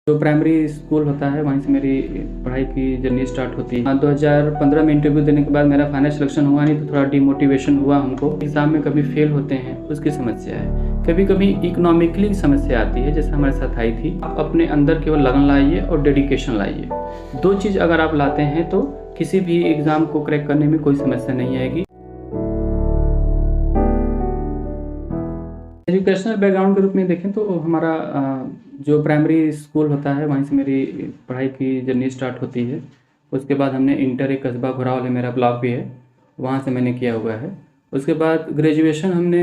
जो primary school होता है वहीं से मेरी पढ़ाई की जर्नी स्टार्ट होती है। 2015 में इंटरव्यू देने के बाद मेरा फाइनल सिलेक्शन हुआ नहीं, तो थोड़ा डिमोटिवेशन हुआ हमको। एग्ज़ाम में कभी फेल होते हैं उसकी समस्या है, कभी कभी इकोनॉमिकली समस्या आती है, जैसे हमारे साथ आई थी। आप अपने अंदर केवल लगन लाइए और डेडिकेशन लाइए। दो चीज़ अगर आप लाते हैं तो किसी भी एग्ज़ाम को क्रैक करने में कोई समस्या नहीं आएगी। एजुकेशनल बैकग्राउंड के रूप में देखें तो हमारा जो प्राइमरी स्कूल होता है वहीं से मेरी पढ़ाई की जर्नी स्टार्ट होती है। उसके बाद हमने इंटर एक कस्बा घोरावल है, मेरा ब्लॉक भी है, वहाँ से मैंने किया हुआ है। उसके बाद ग्रेजुएशन हमने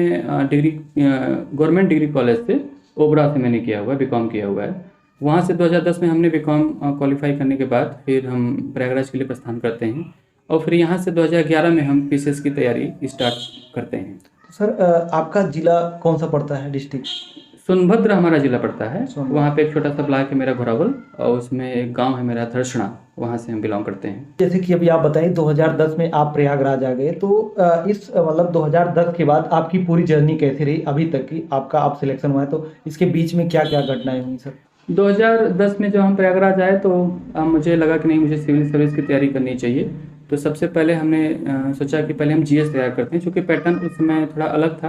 डिग्री गवर्नमेंट डिग्री कॉलेज से ओबरा से मैंने किया हुआ है, बीकॉम किया हुआ है। वहाँ से 2010 में हमने बीकॉम क्वालिफाई करने के बाद फिर हम प्रयागराज के लिए प्रस्थान करते हैं और फिर यहाँ से 2011 में हम पीसीएस की तैयारी स्टार्ट करते हैं। सर आपका जिला कौन सा पड़ता है, डिस्ट्रिक्ट? सोनभद्र हमारा जिला पड़ता है। वहाँ पे एक छोटा सा ब्लॉक है मेरा घोरावल, और उसमें एक गांव है मेरा धरसड़ा, वहाँ से हम बिलोंग करते हैं। जैसे कि अभी आप बताइए 2010 में आप प्रयागराज आ गए, तो इस मतलब 2010 के बाद आपकी पूरी जर्नी कैसी रही अभी तक की? आपका आप सिलेक्शन हुआ है तो इसके बीच में क्या क्या घटनाएं हुई सर? 2010 में जब हम प्रयागराज आए तो मुझे लगा कि नहीं, मुझे सिविल सर्विस की तैयारी करनी चाहिए। तो सबसे पहले हमने सोचा कि पहले हम जीएस तैयार करते हैं, क्योंकि पैटर्न उस समय थोड़ा अलग था।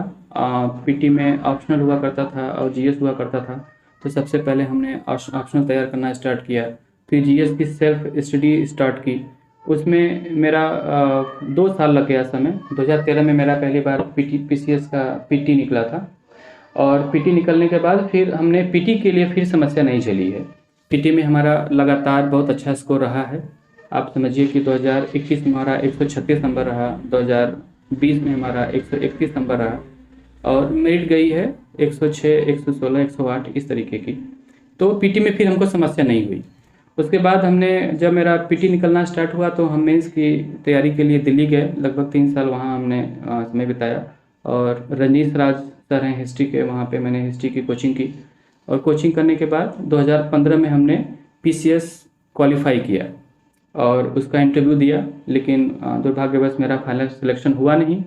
पीटी में ऑप्शनल हुआ करता था और जीएस हुआ करता था। तो सबसे पहले हमने ऑप्शनल तैयार करना स्टार्ट किया, फिर जीएस की सेल्फ स्टडी स्टार्ट की। उसमें मेरा 2 साल लग गया समय। 2013 में मेरा पहली बार पीसीएस का पीटी निकला था, और पीटी निकलने के बाद फिर हमने पीटी के लिए फिर समस्या नहीं झेली है। पीटी में हमारा लगातार बहुत अच्छा स्कोर रहा है। आप समझिए कि 2021 में हमारा 136 नंबर रहा, 2020 में हमारा 131 नंबर रहा, और मेरिट गई है 106, 116, 108 इस तरीके की। तो पीटी में फिर हमको समस्या नहीं हुई। उसके बाद हमने जब मेरा पीटी निकलना स्टार्ट हुआ तो हम मेंस की तैयारी के लिए दिल्ली गए। लगभग 3 साल वहाँ हमने समय बिताया, और रजनीश राज सर हैं हिस्ट्री के, वहाँ पे मैंने हिस्ट्री की कोचिंग की। और कोचिंग करने के बाद 2015 में हमने पीसीएस क्वालिफाई किया और उसका इंटरव्यू दिया, लेकिन दुर्भाग्यवश मेरा फाइनल सिलेक्शन हुआ नहीं।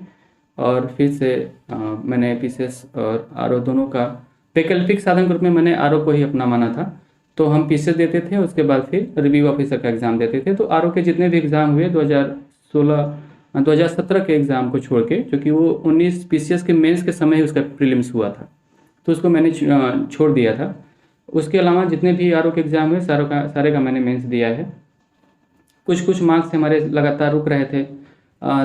और फिर से मैंने पीसीएस और आरओ दोनों का वैकल्पिक साधन के रूप में मैंने आरओ को ही अपना माना था। तो हम पीसीएस देते थे, उसके बाद फिर रिव्यू ऑफिसर का एग्ज़ाम देते थे। तो आरओ के जितने भी एग्ज़ाम हुए 2017 के एग्ज़ाम को छोड़ के, क्योंकि वो 19 पीसीएस के मेंस के समय ही उसका प्रीलिम्स हुआ था, तो उसको मैंने छोड़ दिया था। उसके अलावा जितने भी आरओ के एग्ज़ाम हुए सारे का मैंने मेंस दिया है। कुछ कुछ मार्क्स हमारे लगातार रुक रहे थे।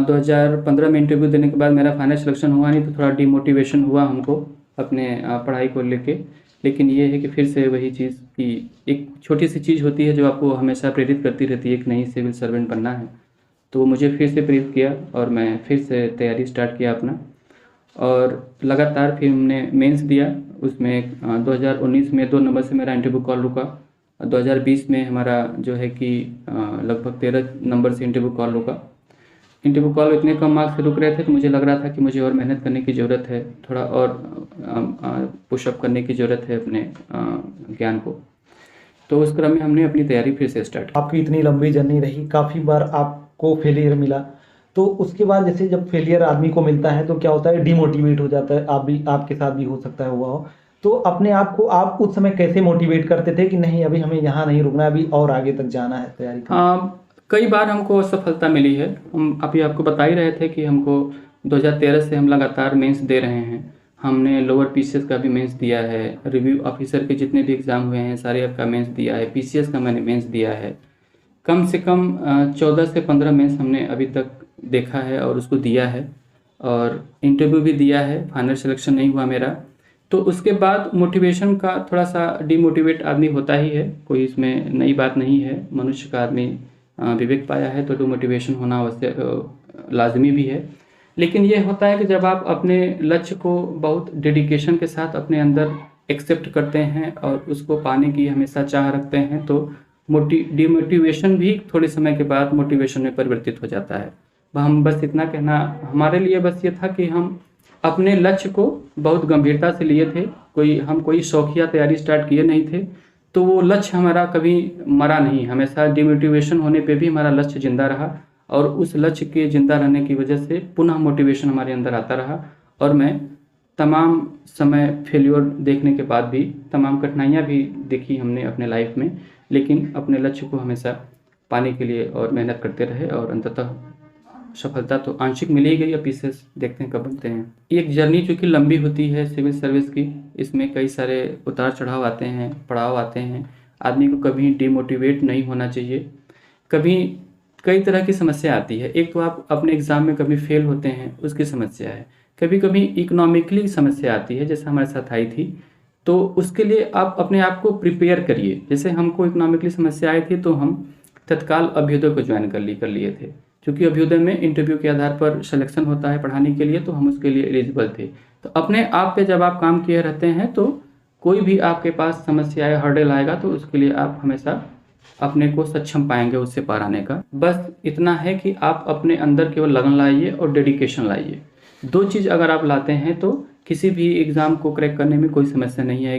2015 में इंटरव्यू देने के बाद मेरा फाइनल सिलेक्शन हुआ नहीं, तो थोड़ा डिमोटिवेशन हुआ हमको अपने पढ़ाई को लेके। लेकिन ये है कि फिर से वही चीज़ कि एक छोटी सी चीज़ होती है जो आपको हमेशा प्रेरित करती रहती है, एक नई सिविल सर्वेंट बनना है। तो वो मुझे फिर से प्रेरित किया और मैं फिर से तैयारी स्टार्ट किया अपना, और लगातार फिर हमने मेंस दिया। उसमें 2019 में 2 नंबर से मेरा इंटरव्यू कॉल रुका। 2020 में हमारा जो है कि लगभग 13 नंबर से इंटरव्यू कॉल रुका। इंटरव्यू कॉल इतने कम मार्क्स से रुक रहे थे, तो मुझे लग रहा था कि मुझे और मेहनत करने की ज़रूरत है, थोड़ा और पुशअप करने की ज़रूरत है अपने ज्ञान को। तो उस क्रम में हमने अपनी तैयारी फिर से स्टार्ट की। आपकी इतनी लंबी जर्नी रही, काफ़ी बार आपको फेलियर मिला, तो उसके बाद जैसे जब फेलियर आदमी को मिलता है तो क्या होता है, डिमोटिवेट हो जाता है। आपके साथ भी हो सकता है हुआ हो। तो अपने आप को आप उस समय कैसे मोटिवेट करते थे कि नहीं अभी हमें यहाँ नहीं रुकना, अभी और आगे तक जाना है तैयारी करना? कई बार हमको सफलता मिली है। हम अभी आपको बता ही रहे थे कि हमको 2013 से हम लगातार मेंस दे रहे हैं। हमने लोअर पीसीएस का भी मेंस दिया है, रिव्यू ऑफिसर के जितने भी एग्ज़ाम हुए हैं सारे का मेंस दिया है, पीसीएस का मैंने मेंस दिया है। कम से कम 14 से 15 मेंस हमने अभी तक देखा है और उसको दिया है, और इंटरव्यू भी दिया है। फाइनल सिलेक्शन नहीं हुआ मेरा। तो उसके बाद मोटिवेशन का थोड़ा सा डिमोटिवेट आदमी होता ही है, कोई इसमें नई बात नहीं है। मनुष्य का आदमी विवेक पाया है तो डिमोटिवेशन होना आवश्यक लाजमी भी है। लेकिन ये होता है कि जब आप अपने लक्ष्य को बहुत डेडिकेशन के साथ अपने अंदर एक्सेप्ट करते हैं और उसको पाने की हमेशा चाह रखते हैं, तो डिमोटिवेशन भी थोड़े समय के बाद मोटिवेशन में परिवर्तित हो जाता है। हम बस इतना कहना हमारे लिए बस ये था कि हम अपने लक्ष्य को बहुत गंभीरता से लिए थे। हम कोई शौकिया तैयारी स्टार्ट किए नहीं थे, तो वो लक्ष्य हमारा कभी मरा नहीं। हमेशा डिमोटिवेशन होने पे भी हमारा लक्ष्य जिंदा रहा, और उस लक्ष्य के जिंदा रहने की वजह से पुनः मोटिवेशन हमारे अंदर आता रहा, और मैं तमाम समय फेल्योर देखने के बाद भी, तमाम कठिनाइयाँ भी देखी हमने अपने लाइफ में, लेकिन अपने लक्ष्य को हमेशा पाने के लिए और मेहनत करते रहे और अंततः सफलता तो आंशिक मिल ही गई। अब पीसेस देखते हैं कब बनते हैं। ये एक जर्नी जो कि लंबी होती है सिविल सर्विस की, इसमें कई सारे उतार चढ़ाव आते हैं, पड़ाव आते हैं। आदमी को कभी डिमोटिवेट नहीं होना चाहिए। कभी कई तरह की समस्या आती है। एक तो आप अपने एग्ज़ाम में कभी फेल होते हैं, उसकी समस्या है। कभी कभी इकोनॉमिकली समस्या आती है, जैसे हमारे साथ आई थी, तो उसके लिए आप अपने आप को प्रिपेयर करिए। जैसे हमको इकोनॉमिकली समस्या आई थी तो हम तत्काल अभ्युदय को ज्वाइन कर लिए थे, क्योंकि अभ्युदय में इंटरव्यू के आधार पर सिलेक्शन होता है पढ़ाने के लिए, तो हम उसके लिए एलिजिबल थे। तो अपने आप पे जब आप काम किए रहते हैं तो कोई भी आपके पास समस्या या हर्डल आएगा तो उसके लिए आप हमेशा अपने को सक्षम पाएंगे उससे पार आने का। बस इतना है कि आप अपने अंदर केवल लगन लाइए और डेडिकेशन लाइए। 2 चीज़ अगर आप लाते हैं तो किसी भी एग्ज़ाम को क्रैक करने में कोई समस्या नहीं आएगी।